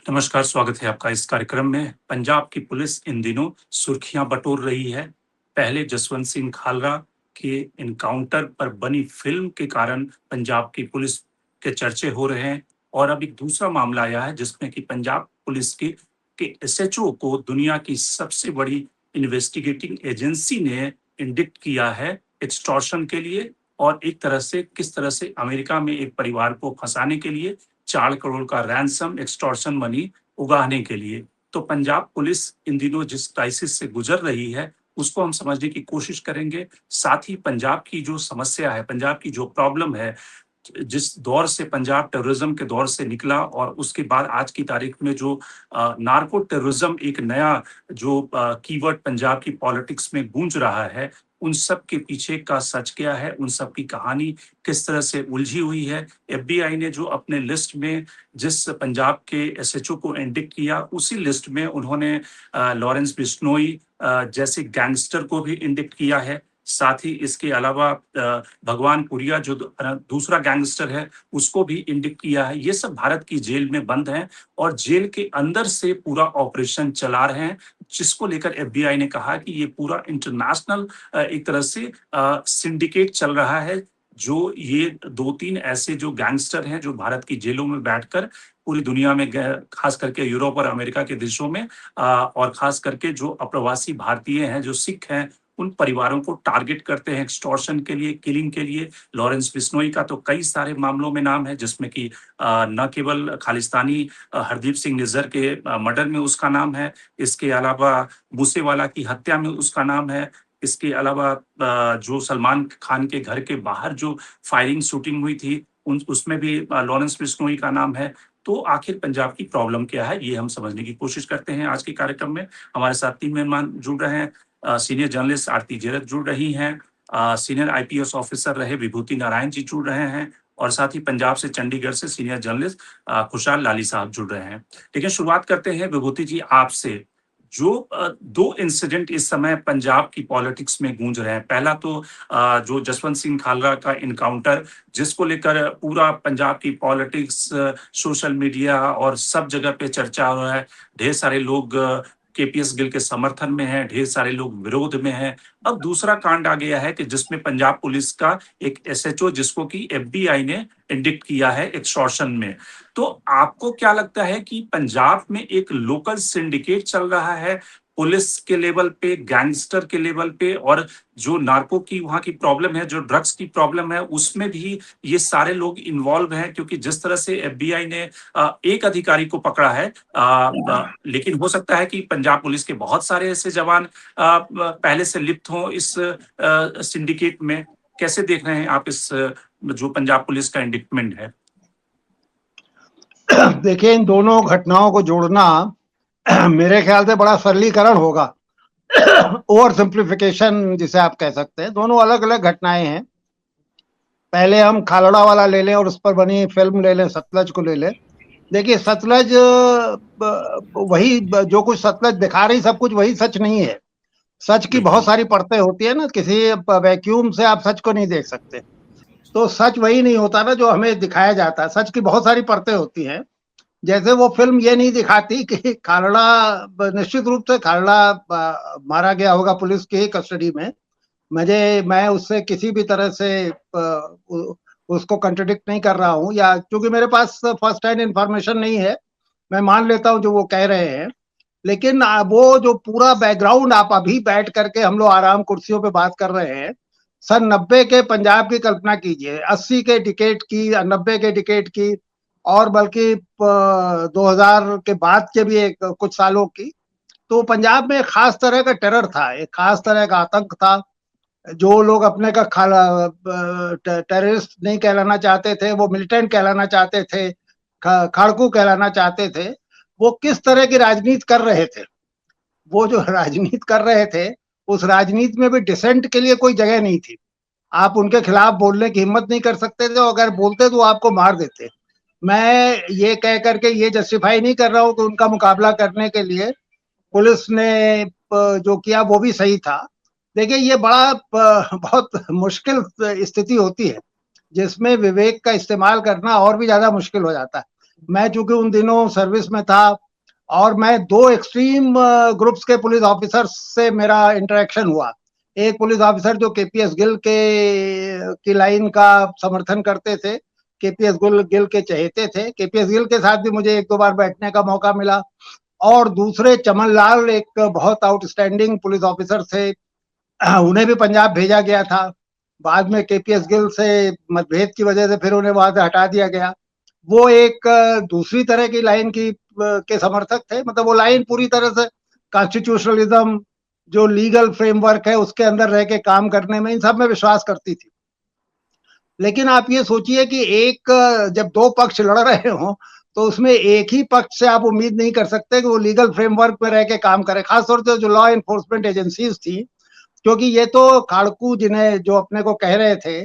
नमस्कार, स्वागत है आपका इस कार्यक्रम में। पंजाब की पुलिस इन दिनों सुर्खियां बटोर रही है। पहले जसवंत सिंह खालरा के एनकाउंटर पर बनी फिल्म के कारण पंजाब की पुलिस के चर्चे हो रहे हैं और अब एक दूसरा मामला आया है जिसमें कि पंजाब पुलिस के एसएचओ को दुनिया की सबसे बड़ी इन्वेस्टिगेटिंग एजेंसी ने इंडिक्ट किया है एक्सटॉर्शन के लिए और एक तरह से किस तरह से अमेरिका में एक परिवार को फंसाने के लिए 4 करोड़ का रैंसम एक्सटॉर्शन मनी उगाहने के लिए। तो पंजाब पुलिस इन दिनों जिस क्राइसिस से गुजर रही है, उसको हम समझने की कोशिश करेंगे। साथ ही पंजाब की जो समस्या है, पंजाब की जो प्रॉब्लम है, जिस दौर से पंजाब टेररिज्म के दौर से निकला और उसके बाद आज की तारीख में जो नार्को टेररिज्म एक नया जो कीवर्ड पंजाब की पॉलिटिक्स में गूंज रहा है, उन सब के पीछे का सच क्या है, उन सब की कहानी किस तरह से उलझी हुई है। एफबीआई ने जो अपने लिस्ट में जिस पंजाब के एसएचओ को इंडिक्ट किया, उसी लिस्ट में उन्होंने लॉरेंस बिश्नोई जैसे गैंगस्टर को भी इंडिक्ट किया है। साथ ही इसके अलावा भगवान पुरिया जो दूसरा गैंगस्टर है, उसको भी इंडिक्ट किया है। ये सब भारत की जेल में बंद हैं और जेल के अंदर से पूरा ऑपरेशन चला रहे हैं, जिसको लेकर एफबीआई ने कहा कि ये पूरा इंटरनेशनल एक तरह से सिंडिकेट चल रहा है, जो ये 2-3 ऐसे जो गैंगस्टर हैं, जो भारत की जेलों में बैठकर पूरी दुनिया में खास करके यूरोप और अमेरिका के देशों में और खास करके जो अप्रवासी भारतीय हैं, जो सिख हैं, उन परिवारों को टारगेट करते हैं एक्सटॉर्शन के लिए, किलिंग के लिए। लॉरेंस बिश्नोई का तो कई सारे मामलों में नाम है, जिसमें कि न केवल खालिस्तानी हरदीप सिंह निज्जर के मर्डर में उसका नाम है, इसके अलावा मूसेवाला की हत्या में उसका नाम है, इसके अलावा जो सलमान खान के घर के बाहर जो फायरिंग शूटिंग हुई थी, उसमें भी लॉरेंस बिश्नोई का नाम है। तो आखिर पंजाब की प्रॉब्लम क्या है, ये हम समझने की कोशिश करते हैं आज के कार्यक्रम में। हमारे साथ 3 मेहमान जुड़ रहे हैं। सीनियर जर्नलिस्ट आरती जेरत जुड़ रही हैं, सीनियर आईपीएस ऑफिसर रहे विभूति नारायण जी जुड़ रहे हैं और साथ ही पंजाब से चंडीगढ़ से सीनियर जर्नलिस्ट खुशहाल लाली साहब जुड़ रहे हैं। ठीक है, शुरुआत करते हैं विभूति जी आपसे। जो 2 इंसिडेंट इस समय पंजाब की पॉलिटिक्स में गूंज रहे हैं। पहला तो जो जसवंत सिंह खालरा का एनकाउंटर, जिसको लेकर पूरा पंजाब की पॉलिटिक्स, सोशल मीडिया और सब जगह पे चर्चा हो रहा है। ढेर सारे लोग केपीएस गिल के समर्थन में हैं, ढेर सारे लोग विरोध में हैं। अब दूसरा कांड आ गया है कि जिसमें पंजाब पुलिस का एक एसएचओ, जिसको कि एफबीआई ने इंडिक्ट किया है एक्सटॉर्शन में। तो आपको क्या लगता है कि पंजाब में एक लोकल सिंडिकेट चल रहा है, पुलिस के लेवल पे, गैंगस्टर के लेवल पे, और जो नार्को की वहाँ की प्रॉब्लम है, जो ड्रग्स की प्रॉब्लम है, उसमें भी ये सारे लोग इन्वॉल्व हैं? क्योंकि जिस तरह से एफबीआई ने एक अधिकारी को पकड़ा है, लेकिन हो सकता है कि पंजाब पुलिस के बहुत सारे ऐसे जवान पहले से लिप्त हों इस सिंडिकेट में। कैसे देख रहे हैं आप इस जो पंजाब पुलिस का इंडिक्टमेंट है? देखिए, इन दोनों घटनाओं को जोड़ना मेरे ख्याल से बड़ा सरलीकरण होगा। ओवर सिंप्लीफिकेशन जिसे आप कह सकते हैं। दोनों अलग अलग घटनाएं हैं। पहले हम खालड़ा वाला ले लें और उस पर बनी फिल्म ले लें, सतलज को ले लें। देखिए, सतलज वही जो कुछ सतलज दिखा रही, सब कुछ वही सच नहीं है। सच की बहुत सारी परतें होती है ना, किसी वैक्यूम से आप सच को नहीं देख सकते। तो सच वही नहीं होता ना जो हमें दिखाया जाता है। सच की बहुत सारी परतें होती हैं। जैसे वो फिल्म ये नहीं दिखाती कि खालड़ा, निश्चित रूप से खालड़ा मारा गया होगा पुलिस की कस्टडी में। मैं उससे किसी भी तरह से उसको कंट्रडिक्ट नहीं कर रहा हूं, या क्योंकि मेरे पास फर्स्ट हैंड इंफॉर्मेशन नहीं है, मैं मान लेता हूं जो वो कह रहे हैं। लेकिन वो जो पूरा बैकग्राउंड आप अभी बैठ करके हम लोग आराम कुर्सियों पे बात कर रहे हैं, सन 90 के पंजाब की कल्पना कीजिए, 80 के डिकेड की, 90 के डिकेड की, और बल्कि 2000 के बाद के भी एक कुछ सालों की। तो पंजाब में एक खास तरह का टेरर था, एक खास तरह का आतंक था। जो लोग अपने का टेररिस्ट नहीं कहलाना चाहते थे, वो मिलिटेंट कहलाना चाहते थे, खाड़कू कहलाना चाहते थे। वो किस तरह की राजनीति कर रहे थे, वो जो राजनीति कर रहे थे, उस राजनीति में भी डिसेंट के लिए कोई जगह नहीं थी। आप उनके खिलाफ बोलने की हिम्मत नहीं कर सकते थे, अगर बोलते तो आपको मार देते। मैं ये कह करके ये जस्टिफाई नहीं कर रहा हूं कि उनका मुकाबला करने के लिए पुलिस ने जो किया वो भी सही था। देखिए, ये बड़ा बहुत मुश्किल स्थिति होती है जिसमें विवेक का इस्तेमाल करना और भी ज्यादा मुश्किल हो जाता है। मैं चूंकि उन दिनों सर्विस में था और मैं दो एक्सट्रीम ग्रुप्स के पुलिस ऑफिसर्स से मेरा इंटरेक्शन हुआ। एक पुलिस ऑफिसर जो केपीएस गिल के की लाइन का समर्थन करते थे, केपीएस गिल के चहेते थे, केपीएस गिल के साथ भी मुझे एक दो बार बैठने का मौका मिला। और दूसरे चमन लाल एक बहुत आउटस्टैंडिंग पुलिस ऑफिसर थे, उन्हें भी पंजाब भेजा गया था। बाद में केपीएस गिल से मतभेद की वजह से फिर उन्हें वहां से हटा दिया गया। वो एक दूसरी तरह की लाइन की के समर्थक थे, मतलब वो लाइन पूरी तरह से कॉन्स्टिट्यूशनलिज्म, जो लीगल फ्रेमवर्क है उसके अंदर रह के काम करने में, इन सब में विश्वास करती थी। लेकिन आप ये सोचिए कि एक जब दो पक्ष लड़ रहे हो तो उसमें एक ही पक्ष से आप उम्मीद नहीं कर सकते कि वो लीगल फ्रेमवर्क में रह के काम करे, खासतौर से जो लॉ एनफोर्समेंट एजेंसीज थी। क्योंकि ये तो खाड़कू जिन्हें जो अपने को कह रहे थे,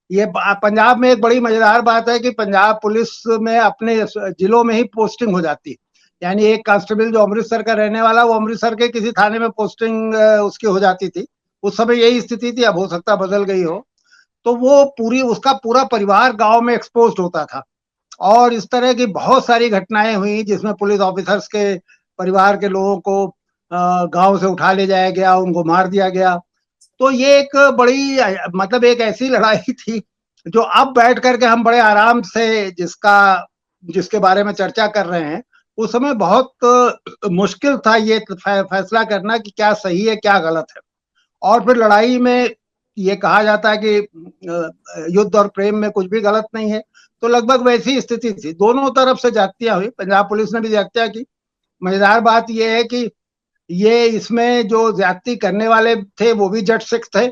ये पंजाब में एक बड़ी मजेदार बात है कि पंजाब पुलिस में अपने जिलों में ही पोस्टिंग हो जाती है। यानी एक कांस्टेबल जो अमृतसर का रहने वाला, वो अमृतसर के किसी थाने में पोस्टिंग उसकी हो जाती थी। उस समय यही स्थिति थी, अब हो सकता बदल गई हो। तो वो पूरी उसका पूरा परिवार गांव में एक्सपोज होता था। और इस तरह की बहुत सारी घटनाएं हुई जिसमें पुलिस ऑफिसर्स के परिवार के लोगों को गांव से उठा ले जाया गया, उनको मार दिया गया। तो ये एक बड़ी मतलब एक ऐसी लड़ाई थी जो अब बैठ करके हम बड़े आराम से जिसके बारे में चर्चा कर रहे हैं, उस समय बहुत मुश्किल था ये फैसला करना कि क्या सही है क्या गलत है। और फिर लड़ाई में ये कहा जाता है कि युद्ध और प्रेम में कुछ भी गलत नहीं है, तो लगभग वैसी स्थिति थी। दोनों तरफ से ज्यादतियां हुई, पंजाब पुलिस ने भी ज्यादतियां की। मजेदार बात यह है कि ये इसमें जो ज्यादती करने वाले थे वो भी जट सिख थे,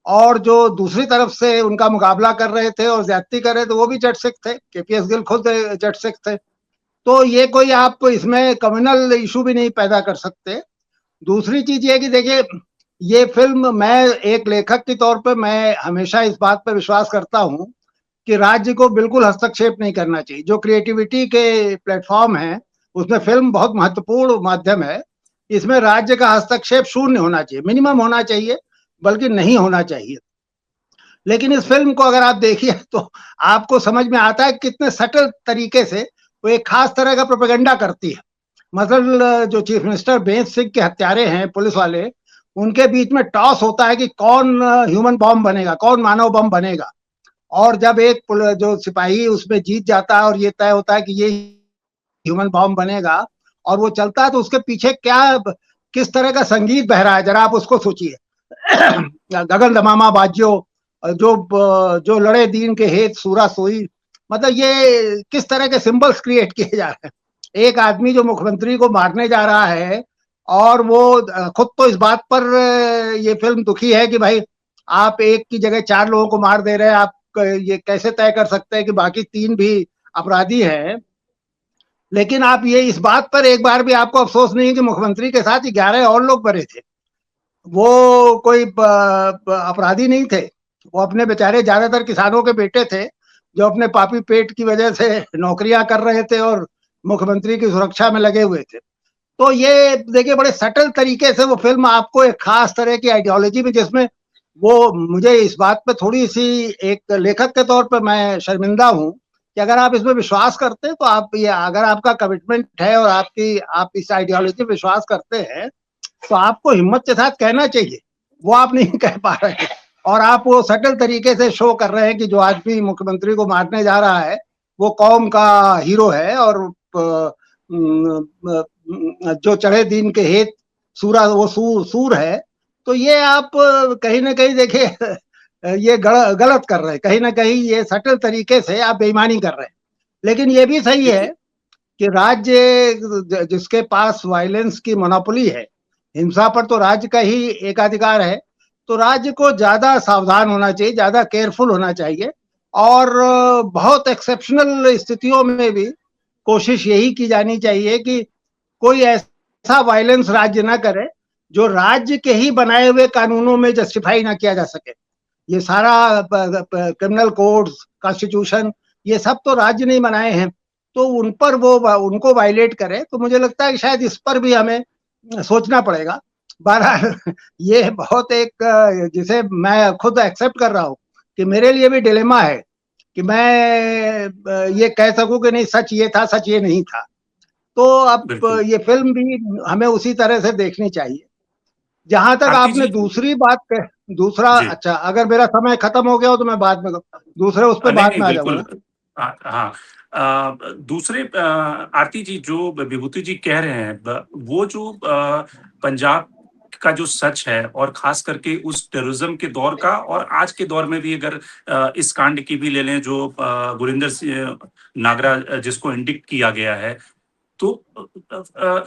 और जो दूसरी तरफ से उनका मुकाबला कर रहे थे और ज्यादती कर रहे थे वो भी जट सिख थे। केपीएस गिल खुद जट सिख थे। तो ये कोई आप इसमें कम्युनल इशू भी नहीं पैदा कर सकते। दूसरी चीज ये कि देखिए, ये फिल्म, मैं एक लेखक के तौर पे मैं हमेशा इस बात पे विश्वास करता हूँ कि राज्य को बिल्कुल हस्तक्षेप नहीं करना चाहिए। जो क्रिएटिविटी के प्लेटफॉर्म है उसमें फिल्म बहुत महत्वपूर्ण माध्यम है। इसमें राज्य का हस्तक्षेप शून्य होना चाहिए, मिनिमम होना चाहिए, बल्कि नहीं होना चाहिए। लेकिन इस फिल्म को अगर आप देखिए तो आपको समझ में आता है कितने सटल तरीके से वो एक खास तरह का प्रोपेगेंडा करती है। मतलब जो चीफ मिनिस्टर बेंस सिंह के हत्यारे हैं पुलिस वाले, उनके बीच में टॉस होता है कि कौन ह्यूमन बॉम्ब बनेगा, कौन मानव बम बनेगा। और जब एक जो सिपाही उसमें जीत जाता है और ये तय होता है कि ये ह्यूमन बॉम्ब बनेगा और वो चलता है, तो उसके पीछे क्या किस तरह का संगीत बह रहा है जरा आप उसको सोचिए। गगन दमामा बाज्यो, जो जो लड़े दीन के हेत सूरा सोई, मतलब ये किस तरह के सिंबल्स क्रिएट किए जा रहे हैं। एक आदमी जो मुख्यमंत्री को मारने जा रहा है और वो खुद तो इस बात पर ये फिल्म दुखी है कि भाई आप एक की जगह चार लोगों को मार दे रहे हैं, आप ये कैसे तय कर सकते हैं कि बाकी तीन भी अपराधी हैं। लेकिन आप ये इस बात पर एक बार भी आपको अफसोस नहीं है कि मुख्यमंत्री के साथ 11 और लोग मरे थे। वो कोई अपराधी नहीं थे, वो अपने बेचारे ज्यादातर किसानों के बेटे थे जो अपने पापी पेट की वजह से नौकरियां कर रहे थे और मुख्यमंत्री की सुरक्षा में लगे हुए थे। तो ये देखिए, बड़े सटल तरीके से वो फिल्म आपको एक खास तरह की आइडियोलॉजी में, जिसमें वो, मुझे इस बात पे थोड़ी सी एक लेखक के तौर पे मैं शर्मिंदा हूँ कि अगर आप इसमें विश्वास करते हैं तो आप ये, अगर आपका कमिटमेंट है और आप इस आइडियोलॉजी पे विश्वास करते हैं तो आपको हिम्मत के साथ कहना चाहिए। वो आप नहीं कह पा रहे हैं और आप वो सटल तरीके से शो कर रहे हैं कि जो आदमी मुख्यमंत्री को मारने जा रहा है वो कौम का हीरो है और जो चढ़े दीन के हेत सूरा वो सूर है। तो ये आप कहीं ना कहीं देखिए ये गलत कर रहे हैं, कहीं ना कहीं ये सटल तरीके से आप बेईमानी कर रहे हैं। लेकिन ये भी सही है कि राज्य जिसके पास वायलेंस की मोनोपोली है, हिंसा पर तो राज्य का ही एकाधिकार है, तो राज्य को ज्यादा सावधान होना चाहिए, ज्यादा केयरफुल होना चाहिए। और बहुत एक्सेप्शनल स्थितियों में भी कोशिश यही की जानी चाहिए कि कोई ऐसा वायलेंस राज्य ना करे जो राज्य के ही बनाए हुए कानूनों में जस्टिफाई ना किया जा सके। ये सारा क्रिमिनल कोड्स, कॉन्स्टिट्यूशन, ये सब तो राज्य ने बनाए हैं, तो उन पर वो उनको वायलेट करे, तो मुझे लगता है कि शायद इस पर भी हमें सोचना पड़ेगा। बहरहाल ये बहुत एक जिसे मैं खुद एक्सेप्ट कर रहा हूँ कि मेरे लिए भी डिलेमा है कि मैं ये कह सकूं कि नहीं सच ये था, सच ये नहीं था। तो अब बिल्कुल। ये फिल्म भी हमें उसी तरह से देखनी चाहिए। जहां तक आरती आपने जी। दूसरी बात दूसरा, जी। अच्छा अगर मेरा समय खत्म हो गया हो तो मैं बाद में दूसरे उस पर नहीं, बाद नहीं, में आ बिल्कुल। जाऊंगा। हाँ। दूसरे आरती जी जो विभूति जी कह रहे हैं, वो जो पंजाब का जो सच है और खास करके उस टेररिज्म के दौर का और आज के दौर में भी अगर इस कांड की भी ले लें जो गुरिंदर सिंह नागरा जिसको इंडिक्ट किया गया है, तो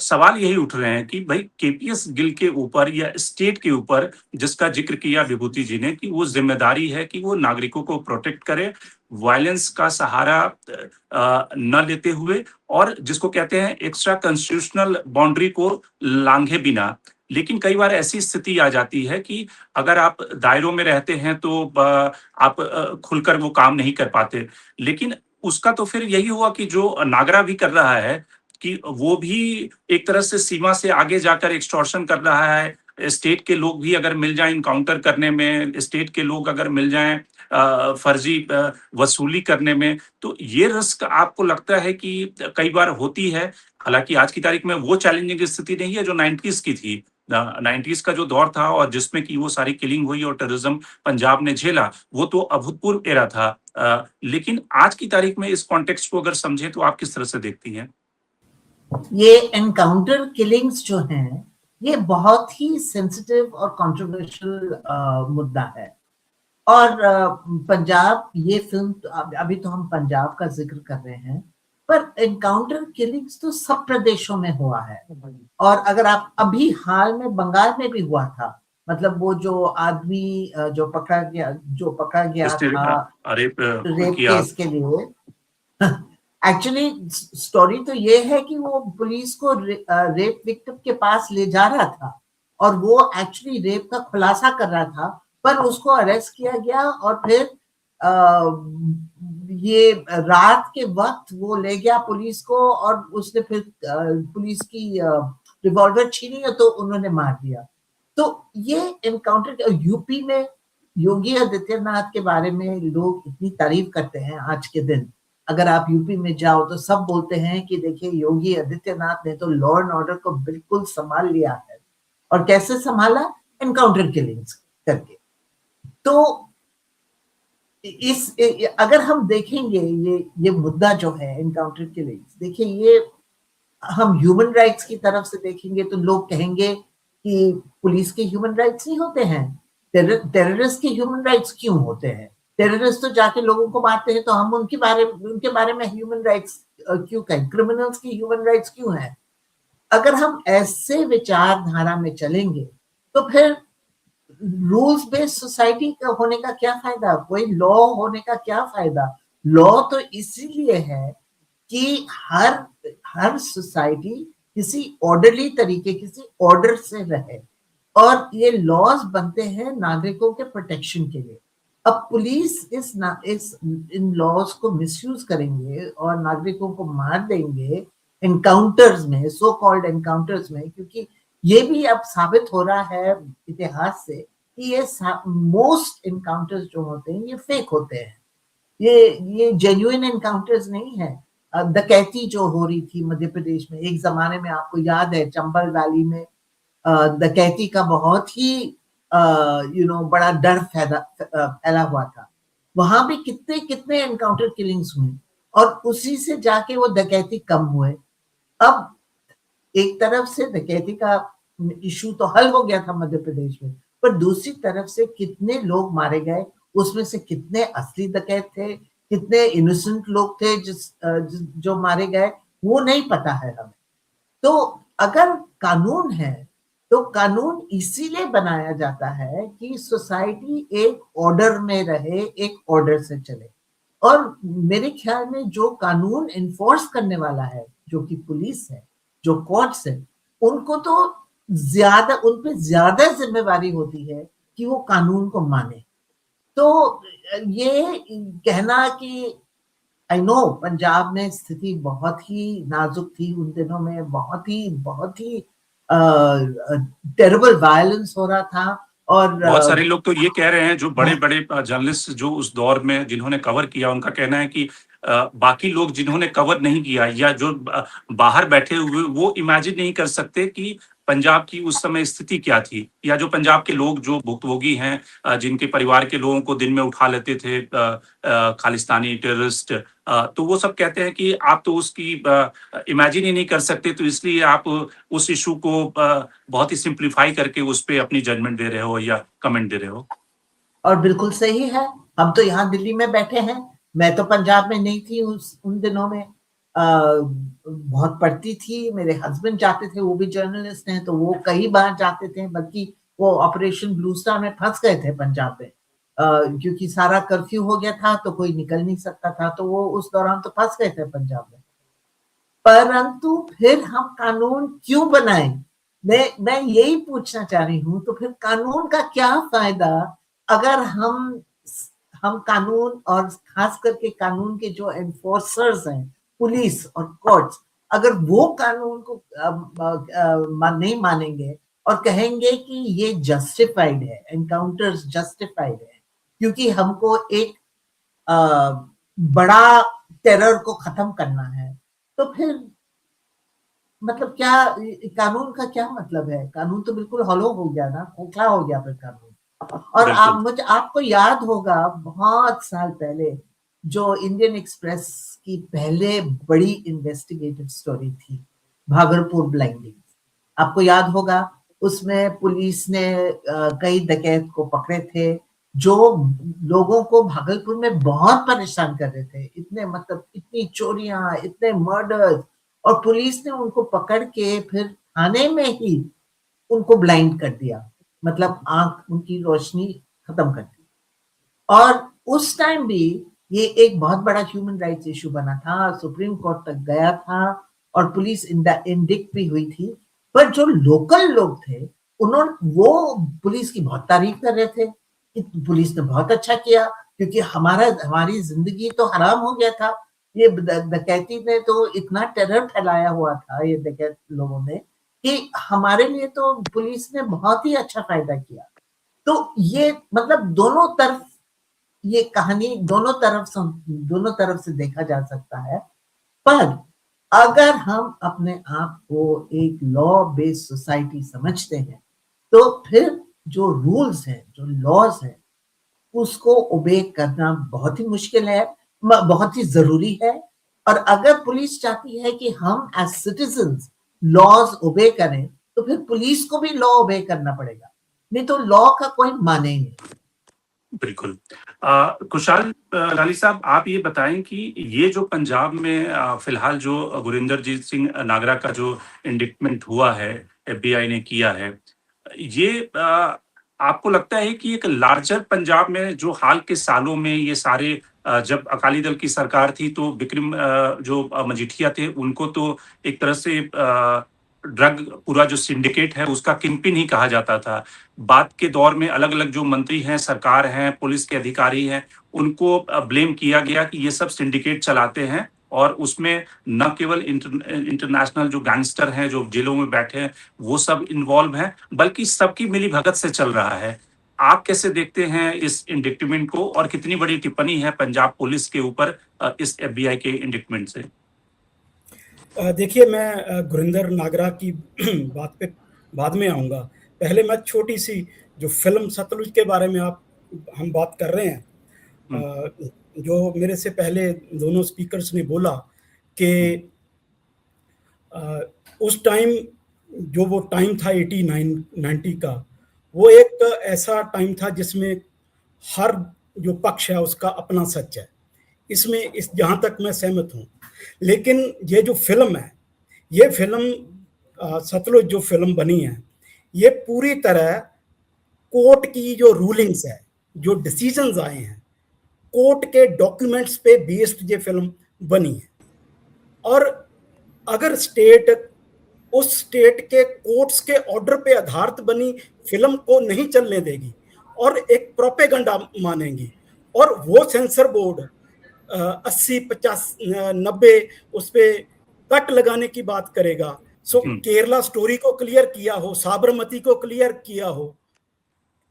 सवाल यही उठ रहे हैं कि भाई केपीएस गिल के ऊपर या स्टेट के ऊपर जिसका जिक्र किया विभूति जी ने कि वो जिम्मेदारी है कि वो नागरिकों को प्रोटेक्ट करे, वायलेंस का सहारा न लेते हुए और जिसको कहते हैं एक्स्ट्रा कॉन्स्टिट्यूशनल बाउंड्री को लांघे बिना। लेकिन कई बार ऐसी स्थिति आ जाती है कि अगर आप दायरों में रहते हैं तो आप खुलकर वो काम नहीं कर पाते। लेकिन उसका तो फिर यही हुआ कि जो नागरा भी कर रहा है कि वो भी एक तरह से सीमा से आगे जाकर एक्सटॉर्शन कर रहा है। स्टेट के लोग भी अगर मिल जाएं इनकाउंटर करने में, स्टेट के लोग अगर मिल जाएं फर्जी वसूली करने में, तो ये रिस्क आपको लगता है कि कई बार होती है। हालांकि आज की तारीख में वो चैलेंजिंग स्थिति नहीं है जो 90s की थी। 90s का जो दौर था और जिसमें कि वो सारी किलिंग हुई और टेररिज्म पंजाब ने झेला, वो तो अभूतपूर्व एरा था। लेकिन आज की तारीख में इस कॉन्टेक्स्ट को अगर समझें तो आप किस तरह से देखती हैं? ये एनकाउंटर किलिंग्स जो हैं, ये बहुत ही सेंसिटिव और कंट्रोवर्शियल मुद्दा है। और पंजाब, ये फिल्म अभी तो हम पंजाब का जिक्र कर रहे हैं, पर एनकाउंटर किलिंग्स तो सब प्रदेशों में हुआ है। और अगर आप अभी हाल में बंगाल में भी हुआ था, मतलब वो जो आदमी जो पकड़ा गया इसने था रेप रेप किया। केस के लिए, एक्चुअली स्टोरी तो ये है कि वो पुलिस को रेप विक्टिम के पास ले जा रहा था और वो एक्चुअली रेप का खुलासा कर रहा था, पर उसको अरेस्ट किया गया और फिर ये रात के वक्त वो ले गया पुलिस को और उसने फिर पुलिस की रिवॉल्वर छीनी तो उन्होंने मार दिया। तो ये एनकाउंटर यूपी में योगी आदित्यनाथ के बारे में लोग इतनी तारीफ करते हैं आज के दिन। अगर आप यूपी में जाओ तो सब बोलते हैं कि देखिए योगी आदित्यनाथ ने तो लॉ एंड ऑर्डर को बिल्कुल संभाल लिया है। और कैसे संभाला? एनकाउंटर किलिंग्स करके। तो इस अगर हम देखेंगे ये मुद्दा जो है एनकाउंटर किलिंग्स, देखिए ये हम ह्यूमन राइट्स की तरफ से देखेंगे तो लोग कहेंगे कि पुलिस के ह्यूमन राइट्स नहीं होते हैं, टेररिस्ट के ह्यूमन राइट्स क्यों होते हैं? टेररिस्ट तो जाके लोगों को मारते हैं, तो हम उनके बारे में ह्यूमन राइट्स क्यों कहें? क्रिमिनल्स की ह्यूमन राइट्स क्यों है? अगर हम ऐसे विचारधारा में चलेंगे तो फिर रूल्स बेस्ड सोसाइटी का होने का क्या फायदा? कोई लॉ होने का क्या फायदा? लॉ तो इसीलिए है कि हर सोसाइटी किसी ऑर्डरली तरीके, किसी ऑर्डर से रहे, और ये लॉज बनते हैं नागरिकों के प्रोटेक्शन के लिए। अब पुलिस इन लॉज को मिसयूज करेंगे और नागरिकों को मार देंगे एनकाउंटर्स में, सो कॉल्ड एनकाउंटर्स में, क्योंकि ये भी अब साबित हो रहा है इतिहास से कि ये मोस्ट एनकाउंटर्स जो होते हैं ये फेक होते हैं। ये जेन्युइन एनकाउंटर्स नहीं है। डकैती जो हो रही थी मध्य प्रदेश में एक जमाने में, आपको याद है चंबल वैली में डकैती का बहुत ही बड़ा डर फैला हुआ था। वहां भी कितने कितने एनकाउंटर किलिंग्स हुए और उसी से जाके वो डकैती कम हुए। अब एक तरफ से डकैती का इशू तो हल हो गया था मध्य प्रदेश में, पर दूसरी तरफ से कितने लोग मारे गए, उसमें से कितने असली डकैत थे, कितने इनोसेंट लोग थे जो मारे गए, वो नहीं पता है हमें। तो अगर कानून है तो कानून इसीलिए बनाया जाता है कि सोसाइटी एक ऑर्डर में रहे, एक ऑर्डर से चले। और मेरे ख्याल में जो कानून इन्फोर्स करने वाला है, जो कि पुलिस है, जो कोर्ट्स है, उनको तो उन पे ज्यादा जिम्मेवारी होती है कि वो कानून को माने। तो ये कहना कि आई नो पंजाब में स्थिति बहुत ही नाजुक थी उन दिनों में, बहुत ही टेरिबल वायलेंस हो रहा था और बहुत सारे लोग तो ये कह रहे हैं, जो बड़े-बड़े जर्नलिस्ट जो उस दौर में जिन्होंने कवर किया, उनका कहना है कि बाकी लोग जिन्होंने कवर नहीं किया या जो बाहर बैठे हुए, वो इमेजिन नहीं कर सकते कि पंजाब की उस समय स्थिति क्या थी, या जो पंजाब के लोग जो भुक्तभोगी हैं, जिनके परिवार के लोगों को दिन में उठा लेते थे खालिस्तानी टेररिस्ट, तो वो सब कहते हैं कि आप तो उसकी इमेजिन ही नहीं कर सकते, तो इसलिए आप उस इश्यू को बहुत ही सिंप्लीफाई करके उस पे अपनी जजमेंट दे रहे हो या कमेंट दे रहे हो। और बिल्कुल सही है। हम तो यहाँ दिल्ली में बैठे हैं, मैं तो पंजाब में नहीं थी उन दिनों में। बहुत पढ़ती थी, मेरे हस्बैंड जाते थे, वो भी जर्नलिस्ट हैं, तो वो कई बार जाते थे, बल्कि वो ऑपरेशन ब्लू स्टार में फंस गए थे पंजाब में, क्योंकि सारा कर्फ्यू हो गया था तो कोई निकल नहीं सकता था, तो वो उस दौरान तो फंस गए थे पंजाब में। परंतु फिर हम कानून क्यों बनाए, मैं यही पूछना चाह रही हूँ। तो फिर कानून का क्या फायदा अगर हम कानून, और खास करके कानून के जो एनफोर्सर्स हैं, पुलिस और कोर्ट्स, अगर वो कानून को नहीं मानेंगे और कहेंगे कि ये जस्टिफाइड है, एनकाउंटर्स जस्टिफाइड है, क्योंकि हमको एक बड़ा टेरर को खत्म करना है, तो फिर मतलब क्या, कानून का क्या मतलब है? कानून तो बिल्कुल हॉलो हो गया ना, खोखला हो गया फिर कानून। और आपको याद होगा बहुत साल पहले जो इंडियन एक्सप्रेस की पहले बड़ी इन्वेस्टिगेटिव स्टोरी थी, भागलपुर ब्लाइंडिंग, आपको याद होगा। उसमें पुलिस ने कई डकैत को पकड़े थे, जो लोगों को भागलपुर में बहुत परेशान कर रहे थे, इतने मतलब इतनी चोरियां, इतने मर्डर्स, और पुलिस ने उनको पकड़ के फिर थाने में ही उनको ब्लाइंड कर दिया, मतलब आंख, उनकी रोशनी खत्म कर दी। और उस टाइम भी ये एक बहुत बड़ा ह्यूमन राइट्स इशू बना था, सुप्रीम कोर्ट तक गया था, और पुलिस इंडिक्ट भी हुई थी। पर जो लोकल लोग थे, वो पुलिस की बहुत तारीफ कर रहे थे कि पुलिस ने बहुत अच्छा किया, क्योंकि हमारी जिंदगी तो हराम हो गया था। ये डकैती ने तो इतना टेरर फैलाया हुआ था, ये डकैत लोगों ने, कि हमारे लिए तो पुलिस ने बहुत ही अच्छा फायदा किया। तो ये मतलब दोनों तरफ, ये कहानी दोनों तरफ से देखा जा सकता है। पर अगर हम अपने आप को एक लॉ बेस्ड सोसाइटी समझते हैं, तो फिर जो रूल्स हैं, जो लॉज हैं, उसको ओबे करना बहुत ही मुश्किल है, बहुत ही जरूरी है। और अगर पुलिस चाहती है कि हम एज सिटीजन्स लॉज ओबे करें, तो फिर पुलिस को भी लॉ ओबे करना पड़ेगा, नहीं तो लॉ का कोई माने ही नहीं। बिल्कुल। कुशाल लाली साहब, आप ये बताएं कि ये जो पंजाब में फिलहाल जो गुरिंदरजीत सिंह नागरा का जो इंडिक्टमेंट हुआ है, एफबीआई ने किया है, ये आपको लगता है कि एक लार्जर पंजाब में जो हाल के सालों में ये सारे जब अकाली दल की सरकार थी, तो विक्रम जो मजीठिया थे, उनको तो एक तरह से ड्रग पूरा जो सिंडिकेट है उसका किंगपिन ही कहा जाता था। बाद के दौर में अलग-अलग जो मंत्री हैं, सरकार हैं, पुलिस के अधिकारी हैं, उनको ब्लेम किया गया कि ये सब सिंडिकेट चलाते हैं, और उसमें न केवल इंटरनेशनल जो गैंगस्टर हैं, जो जेलों में बैठे हैं, वो सब इन्वॉल्व हैं, बल्कि सबकी मिलीभगत से चल रहा है। आप कैसे देखते हैं इस इंडिक्टमेंट को, और कितनी बड़ी टिप्पणी है पंजाब पुलिस के ऊपर इस एफबीआई के इंडिक्टमेंट से? देखिए, मैं गुरिंदर नागरा की बात पे बाद में आऊँगा। पहले मैं छोटी-सी जो फ़िल्म सतलुज के बारे में हम बात कर रहे हैं, जो मेरे से पहले दोनों स्पीकर्स ने बोला कि उस टाइम जो वो टाइम था 89-90 का, वो एक ऐसा टाइम था जिसमें हर जो पक्ष है उसका अपना सच है। इसमें जहाँ तक मैं सहमत हूँ। लेकिन ये जो फ़िल्म है, ये फ़िल्म सतलुज जो फ़िल्म बनी है, ये पूरी तरह कोर्ट की जो रूलिंग्स है, जो डिसीजंस आए हैं, कोर्ट के डॉक्यूमेंट्स पे बेस्ड ये फ़िल्म बनी है। और अगर उस स्टेट के कोर्ट्स के ऑर्डर पे आधारित बनी फिल्म को नहीं चलने देगी और एक प्रोपेगेंडा मानेंगी, और वो सेंसर बोर्ड 80, 50, 90 उस पे कट लगाने की बात करेगा। सो केरला स्टोरी को क्लियर किया हो, साबरमती को क्लियर किया हो,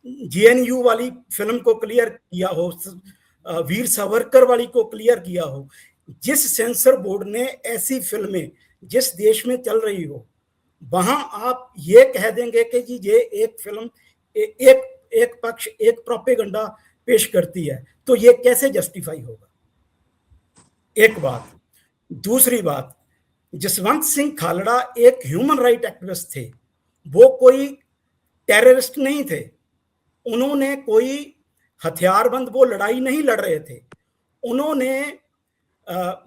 जेएनयू वाली फिल्म को क्लियर किया हो, वीर सावरकर वाली को क्लियर किया हो, जिस सेंसर बोर्ड ने ऐसी फिल्में जिस देश में चल रही हो, वहां आप ये कह देंगे कि जी ये एक फिल्म एक एक पक्ष एक प्रोपेगेंडा पेश करती है, तो ये कैसे जस्टिफाई होगा? एक बात। दूसरी बात, जसवंत सिंह खालड़ा एक ह्यूमन राइट एक्टिविस्ट थे, वो कोई टेररिस्ट नहीं थे, उन्होंने कोई हथियारबंद वो लड़ाई नहीं लड़ रहे थे, उन्होंने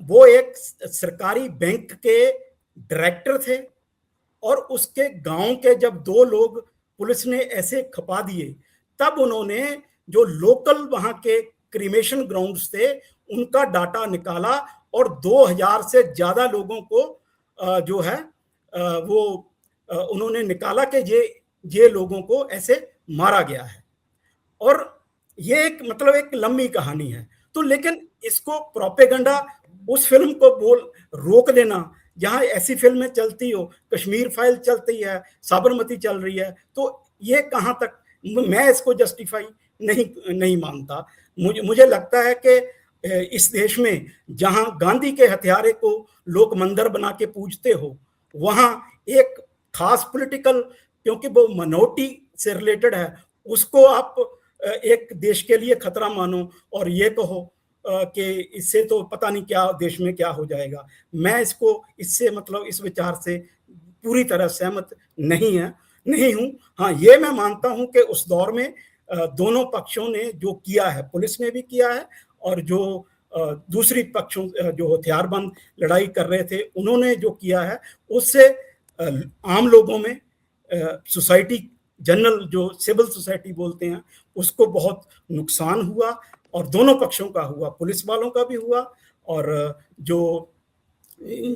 वो एक सरकारी बैंक के डायरेक्टर थे और उसके गांव के जब 2 लोग पुलिस ने ऐसे खपा दिए, तब उन्होंने जो लोकल वहां के क्रीमेशन ग्राउंड्स थे उनका डाटा निकाला और 2000 से ज्यादा लोगों को जो है वो उन्होंने निकाला कि ये लोगों को ऐसे मारा गया है। और ये एक मतलब एक लंबी कहानी है। तो लेकिन इसको प्रोपेगेंडा उस फिल्म को रोक देना, जहां ऐसी फिल्में चलती हो, कश्मीर फाइल चलती है, साबरमती चल रही है, तो ये कहां तक, मैं इसको जस्टिफाई नहीं मानता। मुझे लगता है कि इस देश में जहां गांधी के हत्यारे को लोग मंदिर बना के पूजते हो, वहां एक खास पॉलिटिकल, क्योंकि वो मिनोरिटी से रिलेटेड है, उसको आप एक देश के लिए खतरा मानो और ये कहो कि इससे तो पता नहीं क्या देश में क्या हो जाएगा। मैं इससे मतलब इस विचार से पूरी तरह सहमत नहीं हूं। हाँ, ये मैं मानता हूं कि उस दौर में दोनों पक्षों ने जो किया है, पुलिस ने भी किया है और जो दूसरी पक्षों जो हथियारबंद लड़ाई कर रहे थे उन्होंने जो किया है, उससे आम लोगों में सोसाइटी जनरल जो सिविल सोसाइटी बोलते हैं उसको बहुत नुकसान हुआ और दोनों पक्षों का हुआ, पुलिस वालों का भी हुआ और जो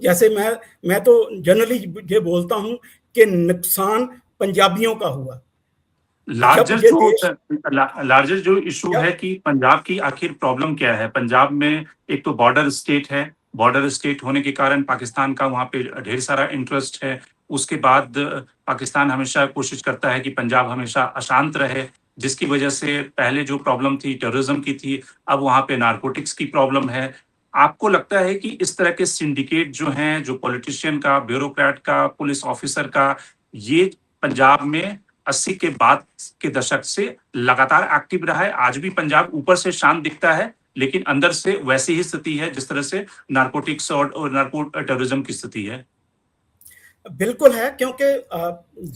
जैसे मैं तो जनरली ये बोलता हूं कि नुकसान पंजाबियों का हुआ। लार्जर जो इशू है कि पंजाब की आखिर प्रॉब्लम क्या है। पंजाब में एक तो बॉर्डर स्टेट है, बॉर्डर स्टेट होने के कारण पाकिस्तान का वहां पे ढेर सारा इंटरेस्ट है। उसके बाद पाकिस्तान हमेशा कोशिश करता है कि पंजाब हमेशा अशांत रहे, जिसकी वजह से पहले जो प्रॉब्लम थी टेररिज्म की थी, अब वहां पे नारकोटिक्स की प्रॉब्लम है। आपको लगता है कि इस तरह के सिंडिकेट जो हैं, जो पॉलिटिशियन का, ब्यूरोक्रेट का, पुलिस ऑफिसर का, ये पंजाब में 80 के बाद के दशक से लगातार एक्टिव रहा है? आज भी पंजाब ऊपर से शांत दिखता है लेकिन अंदर से वैसी ही स्थिति है जिस तरह से नारकोटिक्स और नार्को टेररिज्म की स्थिति है? बिल्कुल है, क्योंकि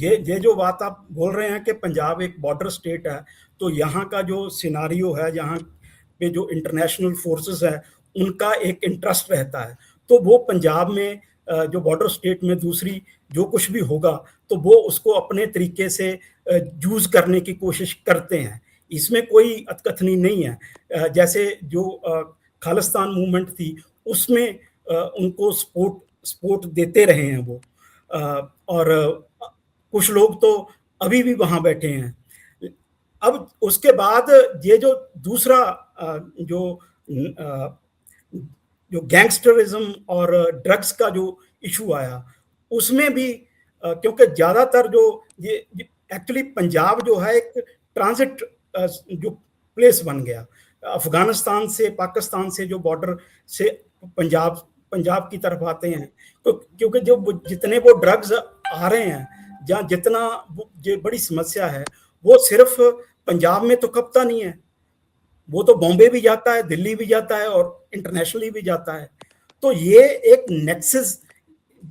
ये जो बात आप बोल रहे हैं कि पंजाब एक बॉर्डर स्टेट है, तो यहाँ का जो सिनारियो है, यहाँ पे जो इंटरनेशनल फोर्सेस है उनका एक इंटरेस्ट रहता है, तो वो पंजाब में जो बॉर्डर स्टेट में दूसरी जो कुछ भी होगा तो वो उसको अपने तरीके से यूज करने की कोशिश करते हैं। इसमें कोई अतकथनी नहीं है। जैसे जो खालिस्तान मूवमेंट थी उसमें उनको सपोर्ट देते रहे हैं वो, और कुछ लोग तो अभी भी वहां बैठे हैं। अब उसके बाद ये जो दूसरा जो गैंगस्टरिज्म और ड्रग्स का जो इशू आया, उसमें भी क्योंकि ज्यादातर जो ये एक्चुअली पंजाब जो है एक ट्रांजिट जो प्लेस बन गया, अफगानिस्तान से, पाकिस्तान से जो बॉर्डर से पंजाब की तरफ आते हैं, क्योंकि जो जितने वो ड्रग्स आ रहे हैं, जहाँ जितना ये बड़ी समस्या है, वो सिर्फ पंजाब में तो खपता नहीं है, वो तो बॉम्बे भी जाता है, दिल्ली भी जाता है और इंटरनेशनली भी जाता है। तो ये एक नेक्सस,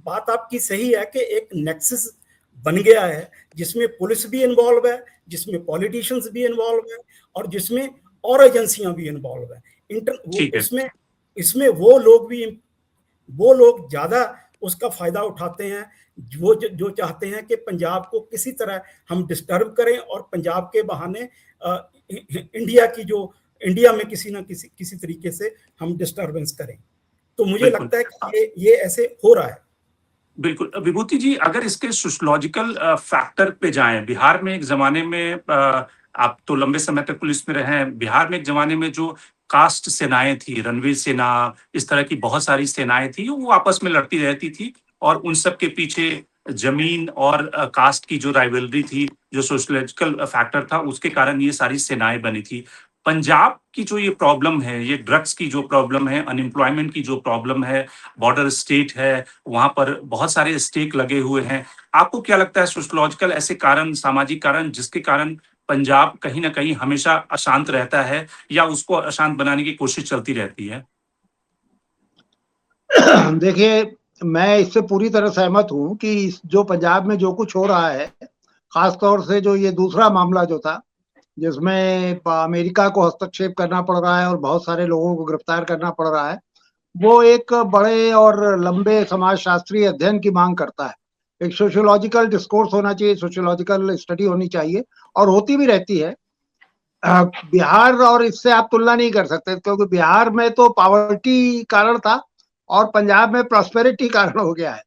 बात आपकी सही है कि एक नेक्सस बन गया है जिसमें पुलिस भी इन्वॉल्व है, जिसमें पॉलिटिशियंस भी इन्वॉल्व है और जिसमें और एजेंसियां भी इन्वॉल्व है। इसमें वो लोग ज्यादा उसका फायदा उठाते हैं, जो चाहते हैं कि पंजाब को किसी तरह हम डिस्टर्ब करें और पंजाब के बहाने इंडिया में किसी ना किसी तरीके से हम डिस्टर्बेंस करें। तो मुझे लगता है कि ये ऐसे हो रहा है। बिल्कुल। विभूति जी, अगर इसके सोशियोलॉजिकल फैक्टर पे जाएं, बिहार में एक जमाने में, आप तो लंबे समय तक पुलिस में रहे हैं, बिहार में एक जमाने में जो कास्ट सेनाएं थी, रणवीर सेना, इस तरह की बहुत सारी सेनाएं थी, वो आपस में लड़ती रहती थी और उन सब के पीछे जमीन और कास्ट की जो राइवलरी थी, जो सोशियोलॉजिकल फैक्टर था, उसके कारण ये सारी सेनाएं बनी थी। पंजाब की जो ये प्रॉब्लम है, ये ड्रग्स की जो प्रॉब्लम है, अनएम्प्लॉयमेंट की जो प्रॉब्लम है, बॉर्डर स्टेट है, वहाँ पर बहुत सारे स्टेक लगे हुए हैं। आपको क्या लगता है सोशियोलॉजिकल ऐसे कारण, सामाजिक कारण जिसके कारण पंजाब कहीं न कहीं हमेशा अशांत रहता है या उसको अशांत बनाने की कोशिश चलती रहती है? देखिए, मैं इससे पूरी तरह सहमत हूँ कि जो पंजाब में जो कुछ हो रहा है, खास तौर से जो ये दूसरा मामला जो था, जिसमें अमेरिका को हस्तक्षेप करना पड़ रहा है और बहुत सारे लोगों को गिरफ्तार करना पड़ रहा है, वो एक बड़े और लंबे समाजशास्त्रीय अध्ययन की मांग करता है। एक सोशियोलॉजिकल डिस्कोर्स होना चाहिए, सोशियोलॉजिकल स्टडी होनी चाहिए और होती भी रहती है। बिहार और इससे आप तुलना नहीं कर सकते, क्योंकि बिहार में तो पॉवर्टी कारण था और पंजाब में प्रॉस्पेरिटी कारण हो गया है।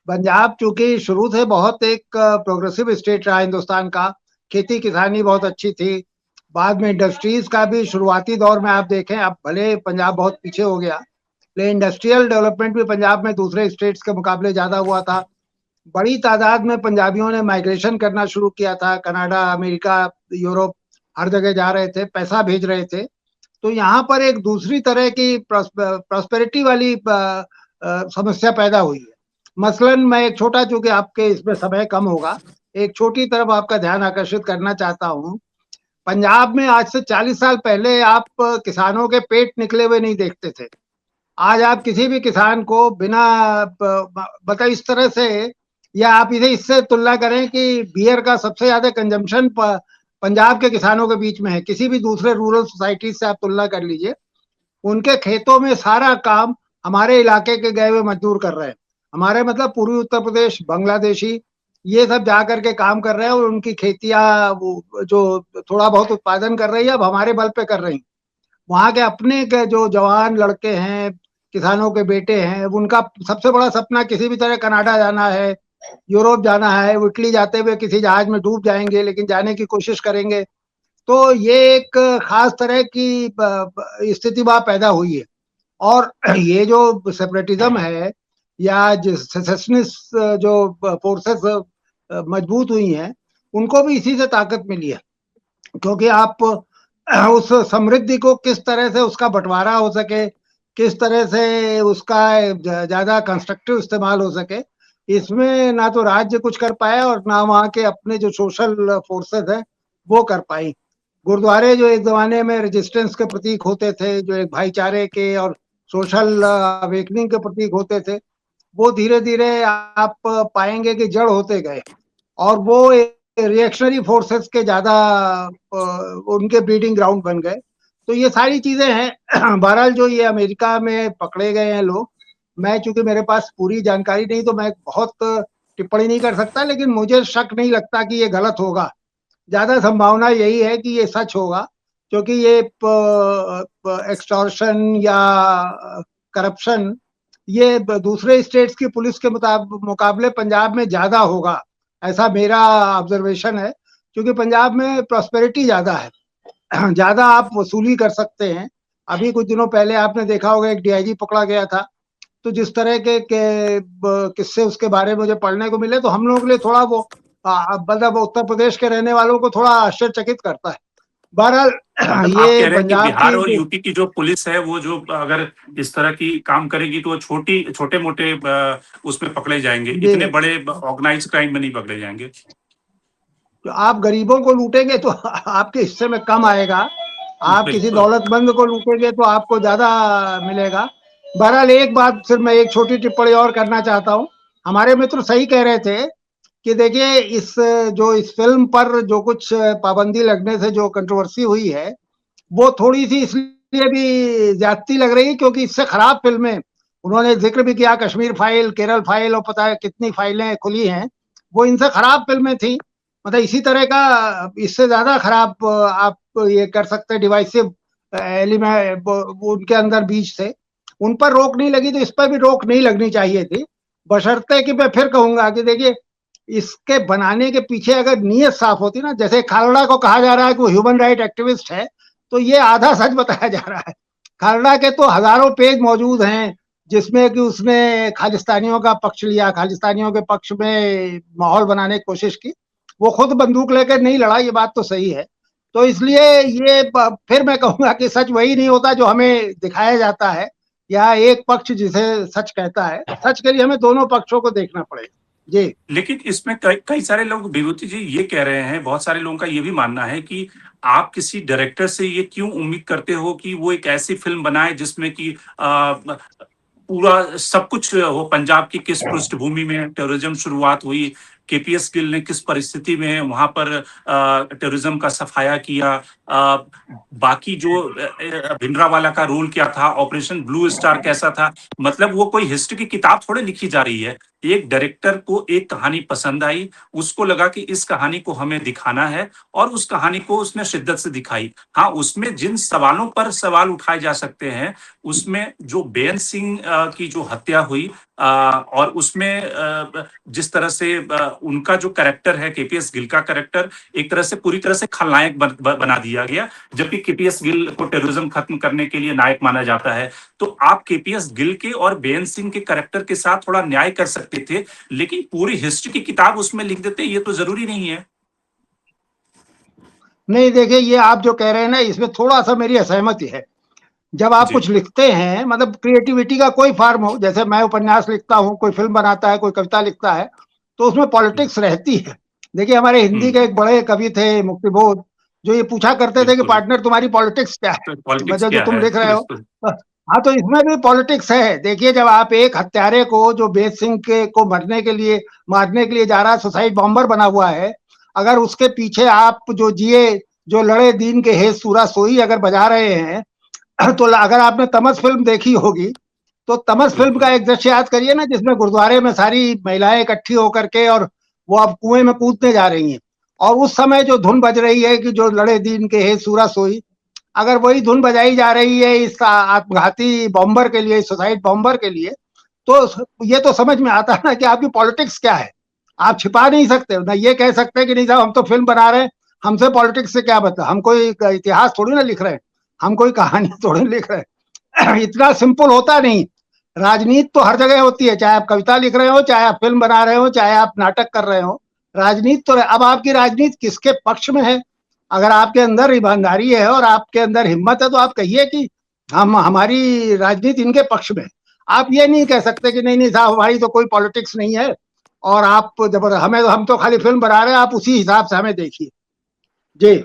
पंजाब चूंकि शुरू से बहुत एक प्रोग्रेसिव स्टेट रहा हिंदुस्तान का, खेती किसानी बहुत अच्छी थी, बाद में इंडस्ट्रीज का भी शुरुआती दौर में आप देखें, अब भले पंजाब बहुत पीछे हो गया, लेकिन इंडस्ट्रियल डेवलपमेंट भी पंजाब में दूसरे स्टेट्स के मुकाबले ज्यादा हुआ था। बड़ी तादाद में पंजाबियों ने माइग्रेशन करना शुरू किया था, कनाडा, अमेरिका, यूरोप, हर जगह जा रहे थे, पैसा भेज रहे थे। तो यहाँ पर एक दूसरी तरह की प्रॉस्पेरिटी वाली समस्या पैदा हुई है। मसलन मैं एक छोटा, चूंकि आपके इसमें समय कम होगा, एक छोटी तरफ आपका ध्यान आकर्षित करना चाहता हूँ। पंजाब में आज से 40 साल पहले आप किसानों के पेट निकले हुए नहीं देखते थे। आज आप किसी भी किसान को बिना मतलब इस तरह से, या आप इसे इससे तुलना करें कि बियर का सबसे ज्यादा कंजम्पशन पंजाब के किसानों के बीच में है। किसी भी दूसरे रूरल सोसाइटी से आप तुलना कर लीजिए, उनके खेतों में सारा काम हमारे इलाके के गए हुए मजदूर कर रहे हैं। हमारे मतलब पूर्वी उत्तर प्रदेश, बांग्लादेशी, ये सब जा करके काम कर रहे हैं और उनकी खेतियां जो थोड़ा बहुत उत्पादन कर रही है अब हमारे बल पे कर रही हैं। वहां के अपने के जो जवान लड़के हैं, किसानों के बेटे हैं, उनका सबसे बड़ा सपना किसी भी तरह कनाडा जाना है, यूरोप जाना है। वो इटली जाते हुए किसी जहाज में डूब जाएंगे, लेकिन जाने की कोशिश करेंगे। तो ये एक खास तरह की स्थिति वहां पैदा हुई है। और ये जो सेपरेटिज्म है या सेसेशनिस्ट जो फोर्सेस मजबूत हुई हैं, उनको भी इसी से ताकत मिली है, क्योंकि आप उस समृद्धि को किस तरह से उसका बंटवारा हो सके, किस तरह से उसका ज्यादा कंस्ट्रक्टिव इस्तेमाल हो सके, इसमें ना तो राज्य कुछ कर पाया और ना वहाँ के अपने जो सोशल फोर्सेस हैं वो कर पाई। गुरुद्वारे जो एक जमाने में रेजिस्टेंस के प्रतीक होते थे, जो एक भाईचारे के और सोशल अवेकनिंग के प्रतीक होते थे, वो धीरे धीरे आप पाएंगे कि जड़ होते गए और वो रिएक्शनरी फोर्सेस के ज्यादा उनके ब्रीडिंग ग्राउंड बन गए। तो ये सारी चीजें हैं। बहरहाल जो ये अमेरिका में पकड़े गए हैं लोग, मैं चूंकि मेरे पास पूरी जानकारी नहीं तो मैं बहुत टिप्पणी नहीं कर सकता, लेकिन मुझे शक नहीं लगता कि ये गलत होगा। ज्यादा संभावना यही है कि ये सच होगा, क्योंकि ये एक्सटॉर्शन या करप्शन ये दूसरे स्टेट्स की पुलिस के मुकाबले पंजाब में ज्यादा होगा, ऐसा मेरा ऑब्जर्वेशन है। क्योंकि पंजाब में प्रॉस्पेरिटी ज्यादा है, ज्यादा आप वसूली कर सकते हैं। अभी कुछ दिनों पहले आपने देखा होगा एक डीआईजी पकड़ा गया था, तो जिस तरह के किस्से उसके बारे में मुझे पढ़ने को मिले, तो हम लोगों के लिए थोड़ा वो मतलब उत्तर प्रदेश के रहने वालों को थोड़ा आश्चर्यचकित करता है। बहरहाल मतलब आप ये कह रहे हैं कि पंजाब बिहार और की यूपी की जो पुलिस है वो जो अगर इस तरह की काम करेगी तो वो छोटे मोटे उसमें पकड़े जाएंगे, इतने बड़े ऑर्गेनाइज क्राइम में नहीं पकड़े जाएंगे। तो आप गरीबों को लूटेंगे तो आपके हिस्से में कम आएगा, आप किसी दौलतमंद को लूटेंगे तो आपको ज्यादा मिलेगा। बहरहाल एक बात सिर्फ मैं एक छोटी टिप्पणी और करना चाहता हूँ। हमारे मित्र सही कह रहे थे कि देखिए इस फिल्म पर जो कुछ पाबंदी लगने से जो कंट्रोवर्सी हुई है, वो थोड़ी सी इसलिए भी ज्यादती लग रही है क्योंकि इससे खराब फिल्में, उन्होंने जिक्र भी किया कश्मीर फाइल, केरल फाइल और पता है कितनी फाइलें खुली हैं, वो इनसे खराब फिल्में थी। मतलब इसी तरह का इससे ज्यादा खराब आप ये कर सकते हैं डिवाइसिव एलिमेंट उनके अंदर बीज थे, उन पर रोक नहीं लगी, तो इस पर भी रोक नहीं लगनी चाहिए थी। बशर्ते कि मैं फिर कहूंगा कि देखिए इसके बनाने के पीछे अगर नीयत साफ होती ना, जैसे खालड़ा को कहा जा रहा है कि वो ह्यूमन राइट एक्टिविस्ट है, तो ये आधा सच बताया जा रहा है। खालड़ा के तो हजारों पेज मौजूद हैं, जिसमें कि उसने खालिस्तानियों का पक्ष लिया, खालिस्तानियों के पक्ष में माहौल बनाने की कोशिश की। वो खुद बंदूक लेकर नहीं लड़ा, ये बात तो सही है। तो इसलिए ये फिर मैं कहूंगा कि सच वही नहीं होता जो हमें दिखाया जाता है, या एक पक्ष जिसे सच कहता है। सच के लिए हमें दोनों पक्षों को देखना पड़ेगा। जी। लेकिन इसमें कई सारे लोग, विभूति जी, ये कह रहे हैं, बहुत सारे लोगों का ये भी मानना है कि आप किसी डायरेक्टर से ये क्यों उम्मीद करते हो कि वो एक ऐसी फिल्म बनाए जिसमें कि पूरा सब कुछ हो, पंजाब की किस पृष्ठभूमि में टेररिज्म शुरुआत हुई, केपीएस गिल ने किस परिस्थिति में वहां पर टेररिज्म का सफाया किया, बाकी जो भिंडरावाला का रोल क्या था, ऑपरेशन ब्लू स्टार कैसा था। मतलब वो कोई हिस्ट्री की किताब थोड़े लिखी जा रही है। एक डायरेक्टर को एक कहानी पसंद आई, उसको लगा कि इस कहानी को हमें दिखाना है, और उस कहानी को उसने शिद्दत से दिखाई। हाँ, उसमें जिन सवालों पर सवाल उठाए जा सकते हैं, उसमें जो बेअंत सिंह की जो हत्या हुई, और उसमें जिस तरह से उनका जो कैरेक्टर है, केपीएस गिल का कैरेक्टर, एक तरह से पूरी तरह से खलनायक बना दिया गया, जबकि केपीएस गिल को टेररिज्म खत्म करने के लिए नायक माना जाता है। तो आप केपीएस गिल के और बेअंत सिंह के कैरेक्टर के साथ थोड़ा न्याय कर सकते थे, लेकिन पूरी हिस्ट्री की किताब उसमें लिख देते, ये तो जरूरी नहीं है। नहीं, देखिए, ये आप जो कह रहे हैं ना, इसमें थोड़ा सा मेरी असहमति है। जब आप जी। कुछ लिखते हैं, मतलब क्रिएटिविटी का कोई फॉर्म हो, जैसे मैं उपन्यास लिखता हूँ, कोई फिल्म बनाता है, कोई कविता लिखता है, तो उसमें पॉलिटिक्स रहती है। देखिए, हमारे हिंदी के एक बड़े कवि थे मुक्तिबोध, जो ये पूछा करते थे कि बिल्कुल। पार्टनर तुम्हारी पॉलिटिक्स क्या है, पॉलिटिक्स मतलब जो क्या तुम है, लिख रहे हो। बिल्कुल। हाँ, तो इसमें भी पॉलिटिक्स है। देखिए, जब आप एक हत्यारे को, जो बेअंत सिंह के को मारने के लिए जा रहा है, सुसाइड बॉम्बर बना हुआ है, अगर उसके पीछे आप जो जिए जो लड़े दीन के हे सूरा सोई अगर बजा रहे हैं, तो अगर आपने तमस फिल्म देखी होगी, तो तमस फिल्म का एक दृश्य याद करिए ना, जिसमें गुरुद्वारे में सारी महिलाएं इकट्ठी होकर के और वो अब कुएं में कूदने जा रही हैं, और उस समय जो धुन बज रही है कि जो लड़े दीन के हे सूरा सोई, अगर वही धुन बजाई जा रही है इस आत्मघाती बॉम्बर के लिए, सुसाइड बॉम्बर के लिए, तो ये तो समझ में आता है ना कि आपकी पॉलिटिक्स क्या है। आप छिपा नहीं सकते ना, ये कह सकते कि नहीं साहब, हम तो फिल्म बना रहे हैं, हमसे पॉलिटिक्स से क्या मतलब, हम कोई इतिहास थोड़ी ना लिख रहे हैं, हम कोई कहानी थोड़ी लिख रहे हैं। इतना सिंपल होता नहीं। राजनीति तो हर जगह होती है, चाहे आप कविता लिख रहे हो, चाहे आप फिल्म बना रहे हो, चाहे आप नाटक कर रहे हो, राजनीति तो। अब आपकी राजनीति किसके पक्ष में है? अगर आपके अंदर ईमानदारी है और आपके अंदर हिम्मत है, तो आप कहिए कि हमारी राजनीति इनके पक्ष में है। आप ये नहीं कह सकते कि नहीं नहीं साहब, हमारी तो कोई पॉलिटिक्स नहीं है, और आप हम तो खाली फिल्म बना रहे हैं, आप उसी हिसाब से हमें देखिए। जी।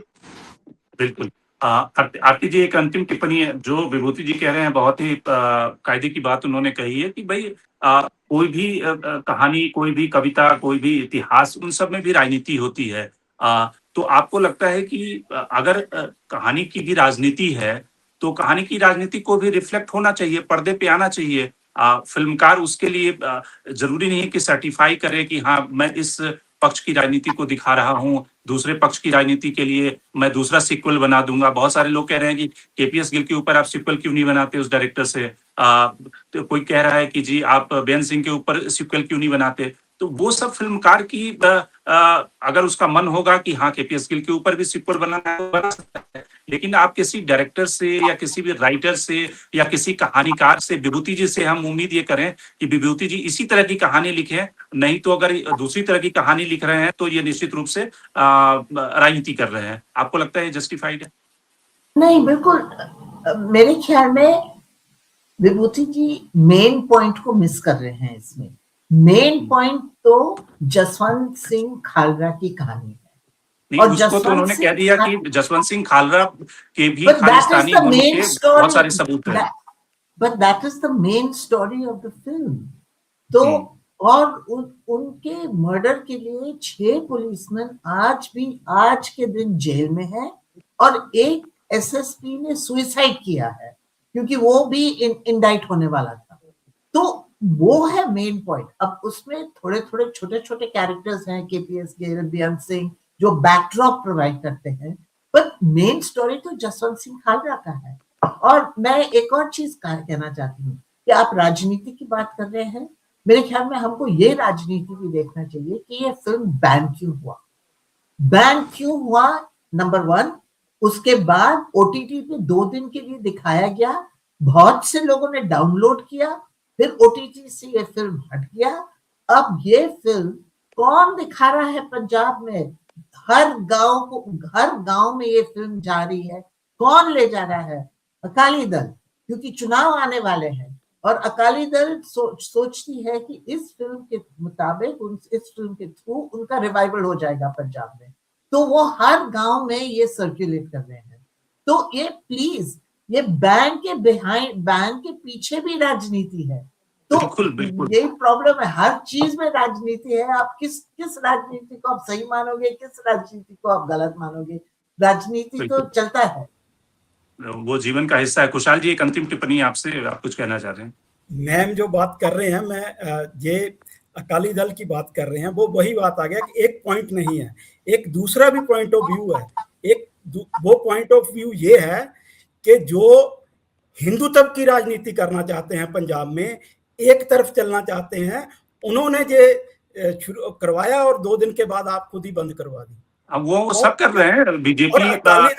बिल्कुल। आरती जी, एक अंतिम टिप्पणी है। जो विभूति जी कह रहे हैं, बहुत ही कायदे की बात उन्होंने कही है कि भाई कोई भी कहानी, कोई भी कविता, कोई भी इतिहास, उन सब में भी राजनीति होती है। तो आपको लगता है कि अगर कहानी की भी राजनीति है, तो कहानी की राजनीति को भी रिफ्लेक्ट होना चाहिए, पर्दे पे आना चाहिए। फिल्मकार उसके लिए जरूरी नहीं कि सर्टिफाई करे कि हाँ, मैं इस पक्ष की राजनीति को दिखा रहा हूँ, दूसरे पक्ष की राजनीति के लिए मैं दूसरा सीक्वल बना दूंगा। बहुत सारे लोग कह रहे हैं कि केपीएस गिल के ऊपर आप सीक्वल क्यों नहीं बनाते उस डायरेक्टर से। तो कोई कह रहा है कि जी आप बेअंत सिंह के ऊपर सीक्वल क्यों नहीं बनाते। तो वो सब फिल्मकार की अगर उसका मन होगा कि हाँ, केपीएस गिल के ऊपर भी सीक्वल बनाना है, बना सकता है। लेकिन आप किसी डायरेक्टर से या किसी भी राइटर से या किसी कहानीकार से, विभूति जी से हम उम्मीद ये करें कि विभूति जी इसी तरह की कहानी लिखें। नहीं तो अगर दूसरी तरह की कहानी लिख रहे हैं, तो ये निश्चित रूप से राजनीति कर रहे हैं। आपको लगता है जस्टिफाइड है? नहीं, बिल्कुल। मेरे ख्याल में विभूति जी मेन पॉइंट को मिस कर रहे हैं इसमें। मेन पॉइंट तो जसवंत सिंह खालरा की कहानी है। नहीं, और उसको तो उन्होंने कह दिया कि जसवंत सिंह खालरा के भी खालिस्तानी होने के बहुत सारे सबूत हैं। But that is the main story of the film. तो और उनके मर्डर के लिए 6 पुलिसमैन आज के दिन जेल में है, और एक एसएसपी ने सुसाइड किया है क्योंकि वो भी इंडाइट होने वाला था। तो वो है मेन पॉइंट। अब उसमें थोड़े थोड़े छोटे छोटे कैरेक्टर्स हैं, केपीएस गिल, बेअंत सिंह, जो बैकड्रॉप प्रोवाइड करते हैं, पर मेन स्टोरी तो जसवंत सिंह खालरा का है। और मैं एक और चीज कहना चाहती हूँ कि आप राजनीति की बात कर रहे हैं। मेरे ख्याल में हमको ये राजनीति भी देखना चाहिए कि ये फिल्म बैन क्यों हुआ, नंबर 1। उसके बाद ओटीटी पे 2 दिन के लिए दिखाया गया, बहुत से लोगों ने डाउनलोड किया, फिर ओटीटी से ये फिल्म हट गया। अब ये फिल्म कौन दिखा रहा है पंजाब में? हर गांव में ये फिल्म जा रही है। कौन ले जा रहा है? अकाली दल, क्योंकि चुनाव आने वाले हैं और अकाली दल सोचती है कि इस फिल्म के मुताबिक, इस फिल्म के थ्रू उनका रिवाइवल हो जाएगा पंजाब में, तो वो हर गांव में ये सर्कुलेट कर रहे हैं। तो ये प्लीज, ये बैंक के पीछे भी राजनीति है। तो बिल्कुल यही प्रॉब्लम है, हर चीज में राजनीति है। आप किस राजनीति को आप सही मानोगे, किस राजनीति को आप गलत मानोगे? राजनीति तो चलता है, वो जीवन का हिस्सा है। कुशाल जी, एक अंतिम टिप्पणी आपसे, आप कुछ कहना चाह रहे हैं? मैम जो बात कर रहे हैं, मैं ये अकाली दल की बात कर रहे हैं, वो वही बात आ गया कि एक पॉइंट नहीं है, एक दूसरा भी पॉइंट ऑफ व्यू है। वो पॉइंट ऑफ व्यू ये है कि जो हिंदुत्व की राजनीति करना चाहते हैं पंजाब में, एक तरफ चलना चाहते हैं, उन्होंने ये शुरू करवाया और 2 दिन के बाद आप खुद ही बंद करवा दी। अब वो सब कर रहे हैं। बीजेपी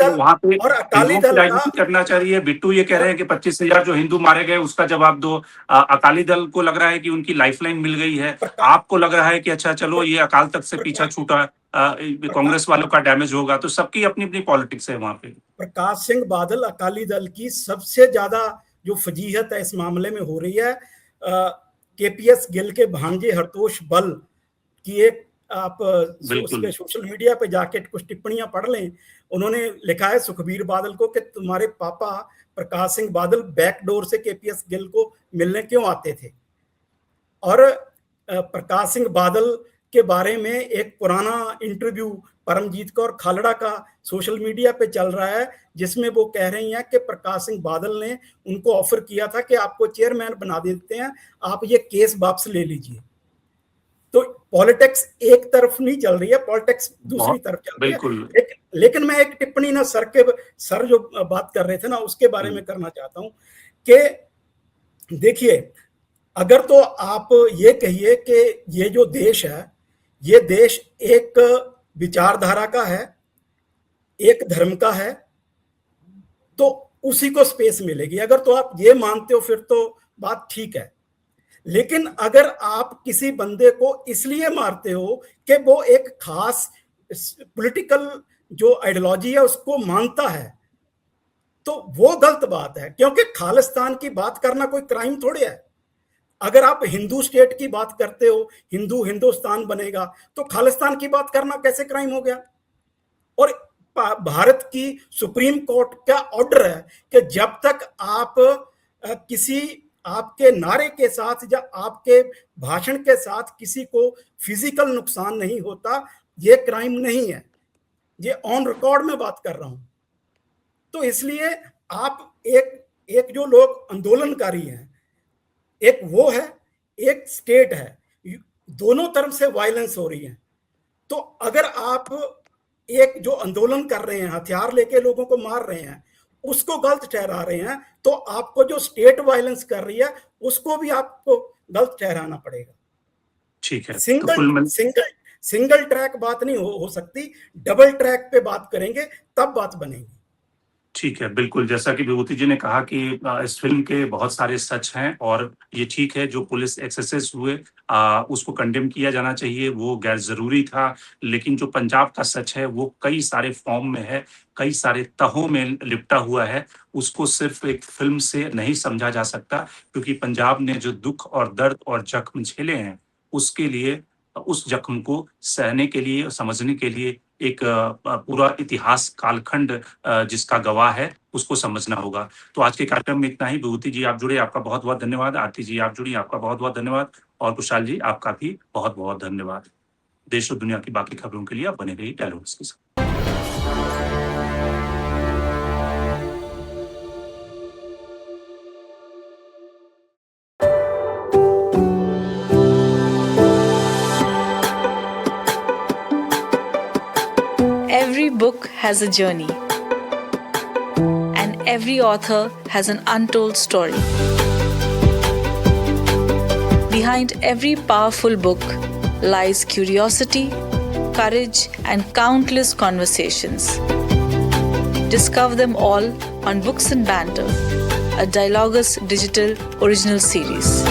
वहां पे अकाली दल राजनीति करना चाहिए। बिट्टू ये कह रहे हैं कि 25,000 जो हिंदू मारे गए उसका जवाब दो। अकाली दल को लग रहा है कि उनकी लाइफलाइन मिल गई है। आपको लग रहा है कि अच्छा चलो ये अकाल तख्त से पीछा छूटा, कांग्रेस वालों का डैमेज होगा। तो सबकी अपनी अपनी पॉलिटिक्स है वहां पे। प्रकाश सिंह बादल अकाली दल की सबसे ज्यादा जो फजीहत है इस मामले में हो रही है। केपीएस गिल के भांजे हरतोष बल की एक, आप उसके सोशल मीडिया पे जाके कुछ टिप्पणियां पढ़ लें। उन्होंने लिखा है सुखबीर बादल को कि तुम्हारे पापा प्रकाश सिंह बादल बैकडोर से केपीएस गिल को मिलने क्यों आते थे। और प्रकाश सिंह बादल के बारे में एक पुराना इंटरव्यू परमजीत कौर खालड़ा का सोशल मीडिया पे चल रहा है, जिसमें वो कह रही हैं कि प्रकाश सिंह बादल ने उनको ऑफर किया था कि आपको चेयरमैन बना देते हैं, आप ये केस वापस ले लीजिए। तो पॉलिटिक्स एक तरफ नहीं चल रही है, पॉलिटिक्स दूसरी तरफ चल रही है। लेकिन मैं एक टिप्पणी ना सर जो बात कर रहे थे ना, उसके बारे में करना चाहता हूं कि देखिए, अगर तो आप ये कहिए कि ये जो देश है, ये देश एक विचारधारा का है, एक धर्म का है, तो उसी को स्पेस मिलेगी। अगर तो आप ये मानते हो फिर तो बात ठीक है। लेकिन अगर आप किसी बंदे को इसलिए मारते हो कि वो एक खास पॉलिटिकल जो आइडियोलॉजी है उसको मानता है, तो वो गलत बात है। क्योंकि खालिस्तान की बात करना कोई क्राइम थोड़े है। अगर आप हिंदू स्टेट की बात करते हो, हिंदुस्तान बनेगा, तो खालिस्तान की बात करना कैसे क्राइम हो गया? और भारत की सुप्रीम कोर्ट का ऑर्डर है कि जब तक आप किसी आपके नारे के साथ या आपके भाषण के साथ किसी को फिजिकल नुकसान नहीं होता, ये क्राइम नहीं है। ये ऑन रिकॉर्ड में बात कर रहा हूं। तो इसलिए आप एक जो लोग आंदोलनकारी हैं, एक वो है, एक स्टेट है, दोनों तरफ से वायलेंस हो रही है। तो अगर आप एक जो आंदोलन कर रहे हैं, हथियार लेके लोगों को मार रहे हैं, उसको गलत ठहरा रहे हैं, तो आपको जो स्टेट वायलेंस कर रही है उसको भी आपको गलत ठहराना पड़ेगा। ठीक है। सिंगल ट्रैक बात नहीं हो सकती, डबल ट्रैक पे बात करेंगे तब बात बनेगी। ठीक है, बिल्कुल। जैसा कि विभूति जी ने कहा कि इस फिल्म के बहुत सारे सच हैं और ये ठीक है, जो पुलिस एक्सेसेस हुए उसको कंडेम किया जाना चाहिए, वो गैर जरूरी था। लेकिन जो पंजाब का सच है वो कई सारे फॉर्म में है, कई सारे तहों में लिपटा हुआ है। उसको सिर्फ एक फिल्म से नहीं समझा जा सकता, क्योंकि पंजाब ने जो दुख और दर्द और जख्म झेले हैं, उसके लिए, उस जख्म को सहने के लिए, समझने के लिए एक पूरा इतिहास कालखंड जिसका गवाह है, उसको समझना होगा। तो आज के कार्यक्रम में इतना ही। विभूति जी आप जुड़े, आपका बहुत बहुत धन्यवाद। आरती जी आप जुड़ी, आपका बहुत बहुत धन्यवाद। और कुशाल जी आपका भी बहुत बहुत धन्यवाद। देश और दुनिया की बाकी खबरों के लिए आप बने रहिए टैलोन्स के साथ। Every book has a journey, and every author has an untold story. Behind every powerful book lies curiosity, courage, and countless conversations. Discover them all on Books and Banter. a Dialogus digital original series.